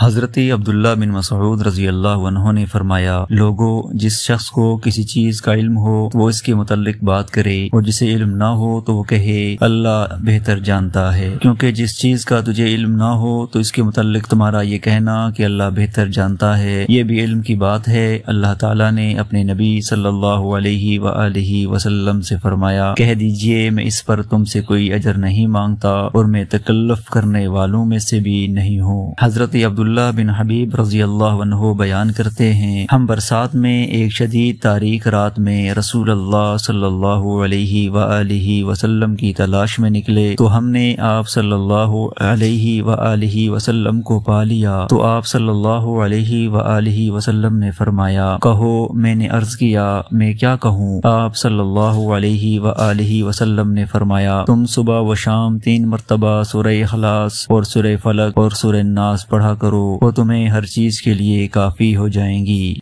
حضرت عبداللہ بن مسعود رضی اللہ عنہ نے فرمایا، لوگوں، جس شخص کو کسی چیز کا علم ہو تو وہ اس کے متعلق بات کرے، اور جسے علم نہ ہو تو وہ کہے اللہ بہتر جانتا ہے، کیونکہ جس چیز کا تجھے علم نہ ہو تو اس کے متعلق تمہارا یہ کہنا کہ اللہ بہتر جانتا ہے یہ بھی علم کی بات ہے۔ اللہ تعالیٰ نے اپنے نبی صلی اللہ علیہ وآلہ وسلم سے فرمایا، کہہ دیجئے میں اس پر تم سے کوئی اجر نہیں مانگتا اور میں تکلف کرنے والوں میں سے بھی نہیں ہوں۔ حضرت عبداللہ بن حبیب رضی اللہ عنہ بیان کرتے ہیں، ہم برسات میں ایک شدید تاریک رات میں رسول اللہ صلی اللہ علیہ وآلہ وسلم کی تلاش میں نکلے تو ہم نے آپ صلی اللہ علیہ وآلہ وسلم کو پا لیا تو آپ صلی اللہ علیہ وآلہ وسلم نے فرمایا، کہو۔ میں نے عرض کیا، میں کیا کہوں؟ آپ صلی اللہ علیہ وآلہ وسلم نے فرمایا، تم صبح و شام 3 مرتبہ سورہ اخلاص اور سورہ فلق اور سورہ الناس پڑھا کرو، وہ تمہیں ہر چیز کے لیے کافی ہو جائیں گی۔